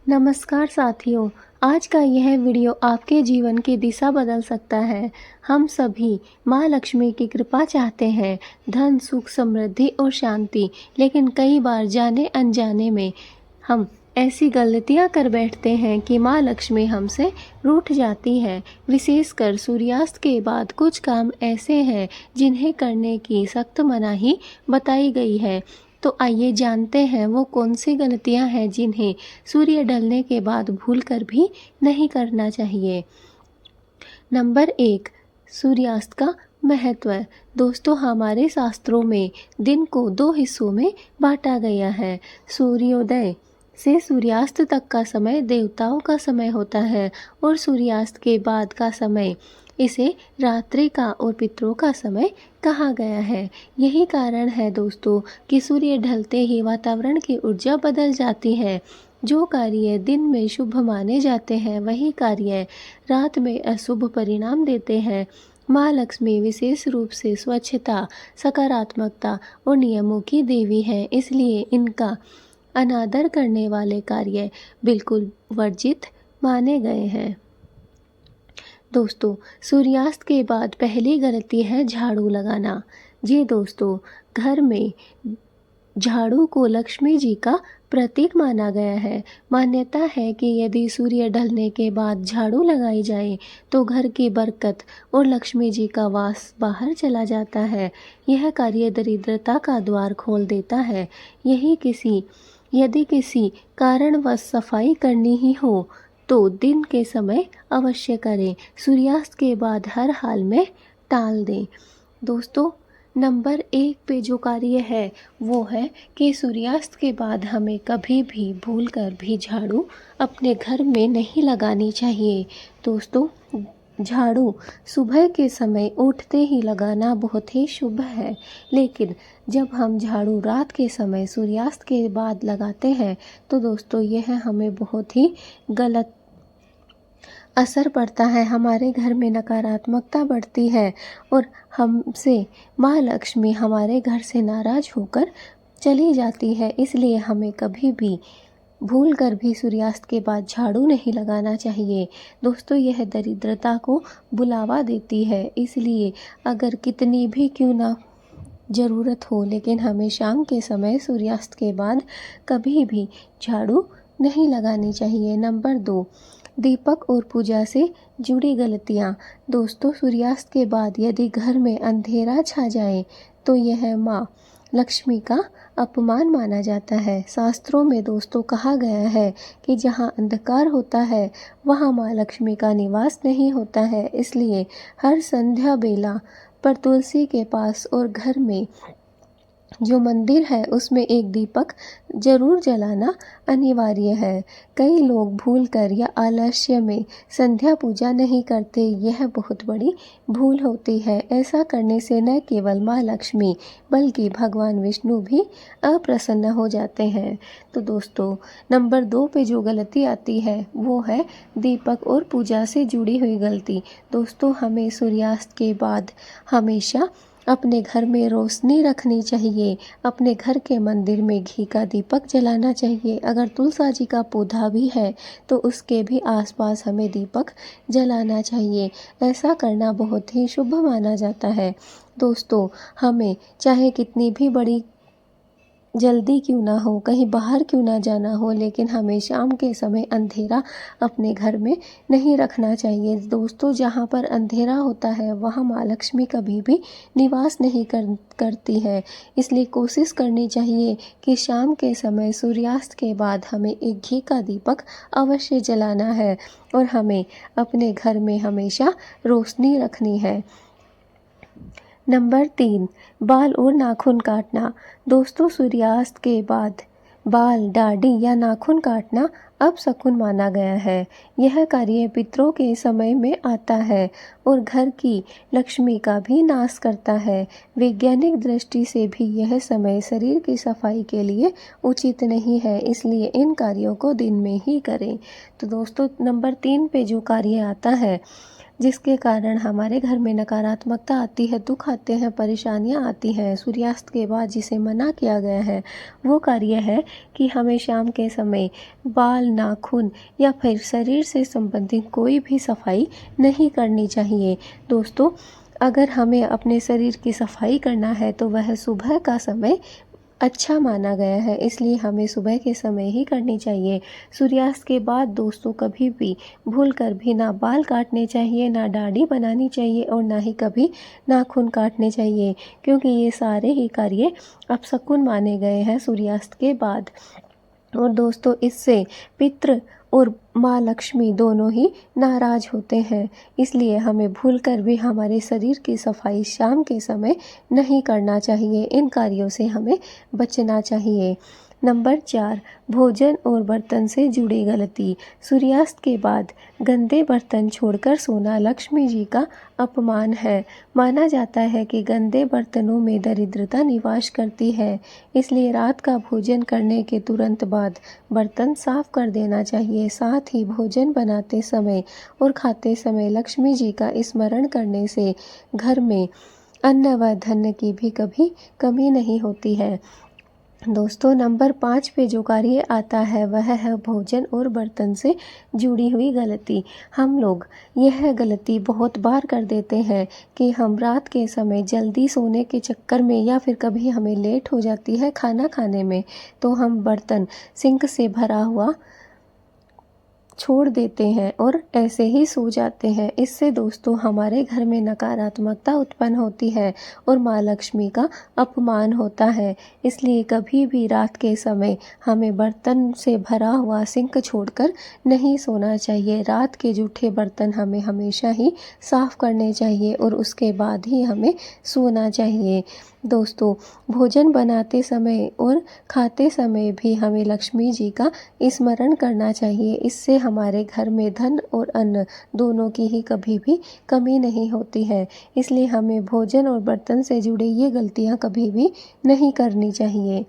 नमस्कार साथियों, आज का यह वीडियो आपके जीवन की दिशा बदल सकता है। हम सभी माँ लक्ष्मी की कृपा चाहते हैं, धन, सुख, समृद्धि और शांति, लेकिन कई बार जाने अनजाने में हम ऐसी गलतियाँ कर बैठते हैं कि माँ लक्ष्मी हमसे रूठ जाती है। विशेषकर सूर्यास्त के बाद कुछ काम ऐसे हैं जिन्हें करने की सख्त मनाही बताई गई है। तो आइए जानते हैं वो कौन सी गलतियां हैं जिन्हें सूर्य ढलने के बाद भूलकर भी नहीं करना चाहिए। नंबर 1, सूर्यास्त का महत्व। दोस्तों, हमारे शास्त्रों में दिन को 2 हिस्सों में बांटा गया है। सूर्योदय से सूर्यास्त तक का समय देवताओं का समय होता है और सूर्यास्त के बाद का समय इसे रात्रि का और पितरों का समय कहा गया है। यही कारण है दोस्तों कि सूर्य ढलते ही वातावरण की ऊर्जा बदल जाती है। जो कार्य दिन में शुभ माने जाते हैं वही कार्य रात में अशुभ परिणाम देते हैं। माँ लक्ष्मी विशेष रूप से स्वच्छता, सकारात्मकता और नियमों की देवी है, इसलिए इनका अनादर करने वाले कार्य बिल्कुल वर्जित माने गए हैं। दोस्तों, सूर्यास्त के बाद पहली गलती है झाड़ू लगाना। जी दोस्तों, घर में झाड़ू को लक्ष्मी जी का प्रतीक माना गया है। मान्यता है कि यदि सूर्य ढलने के बाद झाड़ू लगाई जाए तो घर की बरकत और लक्ष्मी जी का वास बाहर चला जाता है। यह कार्य दरिद्रता का द्वार खोल देता है। यदि किसी कारणवश सफाई करनी ही हो तो दिन के समय अवश्य करें, सूर्यास्त के बाद हर हाल में टाल दें। दोस्तों, नंबर 1 पे जो कार्य है वो है कि सूर्यास्त के बाद हमें कभी भी भूलकर भी झाड़ू अपने घर में नहीं लगानी चाहिए। दोस्तों, झाड़ू सुबह के समय उठते ही लगाना बहुत ही शुभ है, लेकिन जब हम झाड़ू रात के समय सूर्यास्त के बाद लगाते हैं तो दोस्तों यह हमें बहुत ही गलत असर पड़ता है। हमारे घर में नकारात्मकता बढ़ती है और हमसे माँ लक्ष्मी हमारे घर से नाराज होकर चली जाती है। इसलिए हमें कभी भी भूल कर भी सूर्यास्त के बाद झाड़ू नहीं लगाना चाहिए। दोस्तों, यह दरिद्रता को बुलावा देती है, इसलिए अगर कितनी भी क्यों ना ज़रूरत हो, लेकिन हमें शाम के समय सूर्यास्त के बाद कभी भी झाड़ू नहीं लगानी चाहिए। नंबर 2, दीपक और पूजा से जुड़ी गलतियाँ। दोस्तों, सूर्यास्त के बाद यदि घर में अंधेरा छा जाए तो यह माँ लक्ष्मी का अपमान माना जाता है। शास्त्रों में दोस्तों कहा गया है कि जहाँ अंधकार होता है वहाँ माँ लक्ष्मी का निवास नहीं होता है। इसलिए हर संध्या बेला पर तुलसी के पास और घर में जो मंदिर है उसमें एक दीपक जरूर जलाना अनिवार्य है। कई लोग भूलकर या आलस्य में संध्या पूजा नहीं करते, यह बहुत बड़ी भूल होती है। ऐसा करने से न केवल माँ लक्ष्मी बल्कि भगवान विष्णु भी अप्रसन्न हो जाते हैं। तो दोस्तों, नंबर 2 पे जो गलती आती है वो है दीपक और पूजा से जुड़ी हुई गलती। दोस्तों, हमें सूर्यास्त के बाद हमेशा अपने घर में रोशनी रखनी चाहिए। अपने घर के मंदिर में घी का दीपक जलाना चाहिए। अगर तुलसी जी का पौधा भी है तो उसके भी आसपास हमें दीपक जलाना चाहिए। ऐसा करना बहुत ही शुभ माना जाता है। दोस्तों, हमें चाहे कितनी भी बड़ी जल्दी क्यों ना हो, कहीं बाहर क्यों ना जाना हो, लेकिन हमें शाम के समय अंधेरा अपने घर में नहीं रखना चाहिए। दोस्तों, जहाँ पर अंधेरा होता है वहाँ माँ लक्ष्मी कभी भी निवास नहीं करती है। इसलिए कोशिश करनी चाहिए कि शाम के समय सूर्यास्त के बाद हमें एक घी का दीपक अवश्य जलाना है और हमें अपने घर में हमेशा रोशनी रखनी है। नंबर 3, बाल और नाखून काटना। दोस्तों, सूर्यास्त के बाद बाल, दाढ़ी या नाखून काटना अपशकुन माना गया है। यह कार्य पितरों के समय में आता है और घर की लक्ष्मी का भी नाश करता है। वैज्ञानिक दृष्टि से भी यह समय शरीर की सफाई के लिए उचित नहीं है, इसलिए इन कार्यों को दिन में ही करें। तो दोस्तों, नंबर 3 पे जो कार्य आता है जिसके कारण हमारे घर में नकारात्मकता आती है, दुख आते हैं, परेशानियां आती हैं। सूर्यास्त के बाद जिसे मना किया गया है वो कार्य है कि हमें शाम के समय बाल, नाखून या फिर शरीर से संबंधित कोई भी सफाई नहीं करनी चाहिए। दोस्तों, अगर हमें अपने शरीर की सफाई करना है तो वह सुबह का समय अच्छा माना गया है, इसलिए हमें सुबह के समय ही करनी चाहिए। सूर्यास्त के बाद दोस्तों कभी भी भूल कर भी ना बाल काटने चाहिए, ना दाढ़ी बनानी चाहिए और ना ही कभी नाखून काटने चाहिए, क्योंकि ये सारे ही कार्य अपशकुन माने गए हैं सूर्यास्त के बाद। और दोस्तों, इससे पितृ और माँ लक्ष्मी दोनों ही नाराज होते हैं, इसलिए हमें भूलकर भी हमारे शरीर की सफाई शाम के समय नहीं करना चाहिए। इन कार्यों से हमें बचना चाहिए। नंबर 4, भोजन और बर्तन से जुड़ी गलती। सूर्यास्त के बाद गंदे बर्तन छोड़कर सोना लक्ष्मी जी का अपमान है। माना जाता है कि गंदे बर्तनों में दरिद्रता निवास करती है, इसलिए रात का भोजन करने के तुरंत बाद बर्तन साफ कर देना चाहिए। साथ ही भोजन बनाते समय और खाते समय लक्ष्मी जी का स्मरण करने से घर में अन्न व धन की भी कभी कमी नहीं होती है। दोस्तों, नंबर 5 पे जो कार्य आता है वह है भोजन और बर्तन से जुड़ी हुई गलती। हम लोग यह गलती बहुत बार कर देते हैं कि हम रात के समय जल्दी सोने के चक्कर में या फिर कभी हमें लेट हो जाती है खाना खाने में, तो हम बर्तन सिंक से भरा हुआ छोड़ देते हैं और ऐसे ही सो जाते हैं। इससे दोस्तों हमारे घर में नकारात्मकता उत्पन्न होती है और माँ लक्ष्मी का अपमान होता है। इसलिए कभी भी रात के समय हमें बर्तन से भरा हुआ सिंक छोड़कर नहीं सोना चाहिए। रात के जूठे बर्तन हमें हमेशा ही साफ करने चाहिए और उसके बाद ही हमें सोना चाहिए। दोस्तों, भोजन बनाते समय और खाते समय भी हमें लक्ष्मी जी का स्मरण करना चाहिए। इससे हमारे घर में धन और अन्न दोनों की ही कभी भी कमी नहीं होती है। इसलिए हमें भोजन और बर्तन से जुड़ी ये गलतियां कभी भी नहीं करनी चाहिए।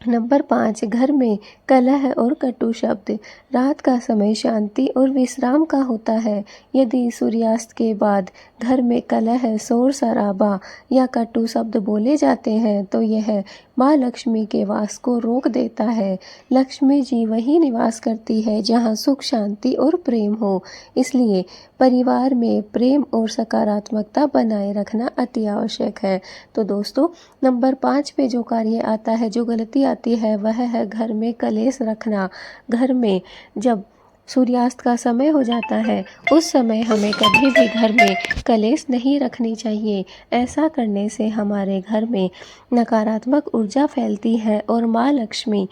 नंबर 5, घर में कलह और कटु शब्द। रात का समय शांति और विश्राम का होता है। यदि सूर्यास्त के बाद घर में कलह, शोर शराबा या कटु शब्द बोले जाते हैं तो यह माँ लक्ष्मी के वास को रोक देता है। लक्ष्मी जी वहीं निवास करती है जहाँ सुख, शांति और प्रेम हो। इसलिए परिवार में प्रेम और सकारात्मकता बनाए रखना अति आवश्यक है। तो दोस्तों, नंबर 5 पे जो कार्य आता है, जो गलती आती है, वह है घर में कलेश रखना। घर में जब सूर्यास्त का समय हो जाता है उस समय हमें कभी भी घर में कलेश नहीं रखनी चाहिए। ऐसा करने से हमारे घर में नकारात्मक ऊर्जा फैलती है और माँ लक्ष्मी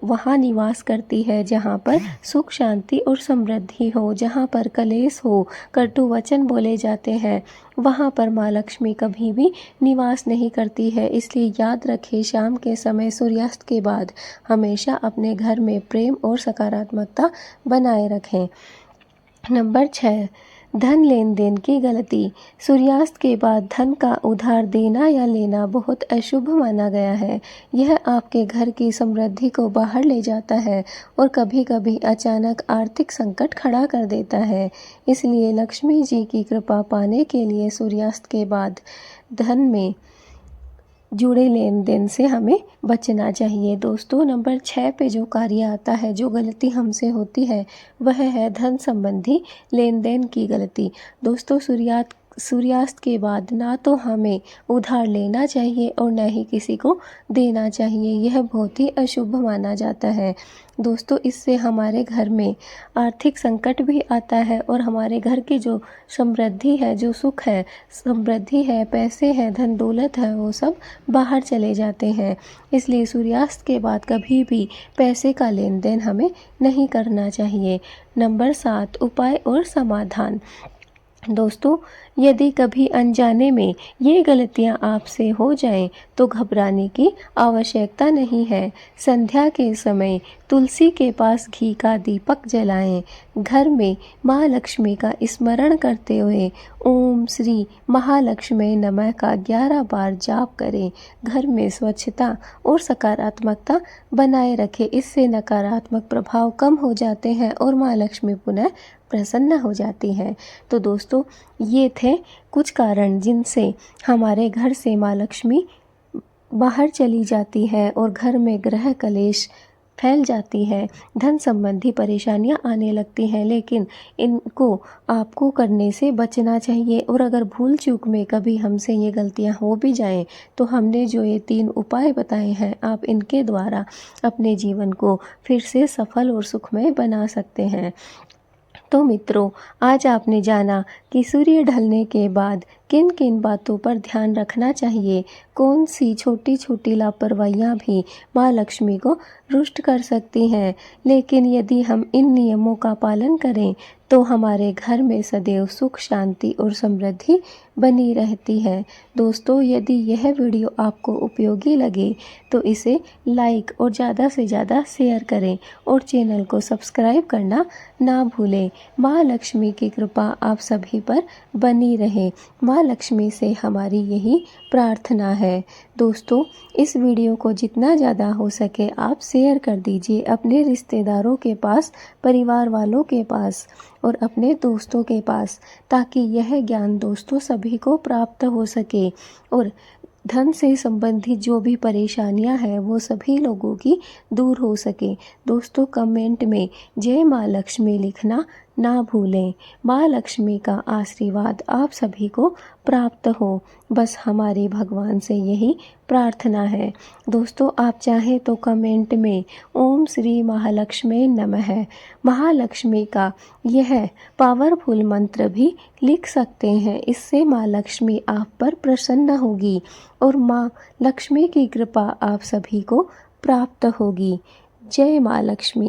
वहाँ निवास करती है जहाँ पर सुख, शांति और समृद्धि हो। जहाँ पर कलेश हो, कटु वचन बोले जाते हैं, वहाँ पर माँ लक्ष्मी कभी भी निवास नहीं करती है। इसलिए याद रखें, शाम के समय सूर्यास्त के बाद हमेशा अपने घर में प्रेम और सकारात्मकता बनाए रखें। नंबर 6, धन लेन देन की गलती। सूर्यास्त के बाद धन का उधार देना या लेना बहुत अशुभ माना गया है। यह आपके घर की समृद्धि को बाहर ले जाता है और कभी कभी अचानक आर्थिक संकट खड़ा कर देता है। इसलिए लक्ष्मी जी की कृपा पाने के लिए सूर्यास्त के बाद धन में जुड़े लेन देन से हमें बचना चाहिए। दोस्तों, नंबर 6 पे जो कार्य आता है, जो गलती हमसे होती है, वह है धन संबंधी लेन देन की गलती। दोस्तों, सूर्यास्त के बाद ना तो हमें उधार लेना चाहिए और ना ही किसी को देना चाहिए। यह बहुत ही अशुभ माना जाता है। दोस्तों, इससे हमारे घर में आर्थिक संकट भी आता है और हमारे घर की जो समृद्धि है, जो सुख है, समृद्धि है, पैसे हैं, धन दौलत है, वो सब बाहर चले जाते हैं। इसलिए सूर्यास्त के बाद कभी भी पैसे का लेन देन हमें नहीं करना चाहिए। नंबर 7, उपाय और समाधान। दोस्तों, यदि कभी अनजाने में ये गलतियां आपसे हो जाएं तो घबराने की आवश्यकता नहीं है। संध्या के समय तुलसी के पास घी का दीपक जलाएं। घर में माँ लक्ष्मी का स्मरण करते हुए ओम श्री महालक्ष्मी नमः का 11 बार जाप करें। घर में स्वच्छता और सकारात्मकता बनाए रखें। इससे नकारात्मक प्रभाव कम हो जाते हैं और माँ लक्ष्मी पुनः प्रसन्न हो जाती हैं। तो दोस्तों, ये थे कुछ कारण जिनसे हमारे घर से माँ लक्ष्मी बाहर चली जाती है और घर में ग्रह कलेश फैल जाती है, धन संबंधी परेशानियां आने लगती हैं। लेकिन इनको आपको करने से बचना चाहिए। और अगर भूल चूक में कभी हमसे ये गलतियां हो भी जाएं, तो हमने जो ये 3 उपाय बताए हैं, आप इनके द्वारा अपने जीवन को फिर से सफल और सुखमय बना सकते हैं। तो मित्रों, आज आपने जाना कि सूर्य ढलने के बाद किन किन बातों पर ध्यान रखना चाहिए। कौन सी छोटी छोटी लापरवाहियाँ भी माँ लक्ष्मी को रुष्ट कर सकती हैं। लेकिन यदि हम इन नियमों का पालन करें तो हमारे घर में सदैव सुख, शांति और समृद्धि बनी रहती है। दोस्तों, यदि यह वीडियो आपको उपयोगी लगे तो इसे लाइक और ज़्यादा से ज़्यादा शेयर करें और चैनल को सब्सक्राइब करना ना भूलें। माँ लक्ष्मी की कृपा आप सभी पर बनी रहे। माँ लक्ष्मी से हमारी यही प्रार्थना है। दोस्तों, इस वीडियो को जितना ज़्यादा हो सके आप शेयर कर दीजिए अपने रिश्तेदारों के पास, परिवार वालों के पास और अपने दोस्तों के पास, ताकि यह ज्ञान दोस्तों सभी को प्राप्त हो सके और धन से संबंधित जो भी परेशानियां हैं वो सभी लोगों की दूर हो सके। दोस्तों, कमेंट में जय माँ लक्ष्मी लिखना ना भूलें। माँ लक्ष्मी का आशीर्वाद आप सभी को प्राप्त हो, बस हमारे भगवान से यही प्रार्थना है। दोस्तों, आप चाहें तो कमेंट में ओम श्री महालक्ष्मी नमः महालक्ष्मी का यह पावरफुल मंत्र भी लिख सकते हैं। इससे माँ लक्ष्मी आप पर प्रसन्न होगी और माँ लक्ष्मी की कृपा आप सभी को प्राप्त होगी। जय माँ लक्ष्मी।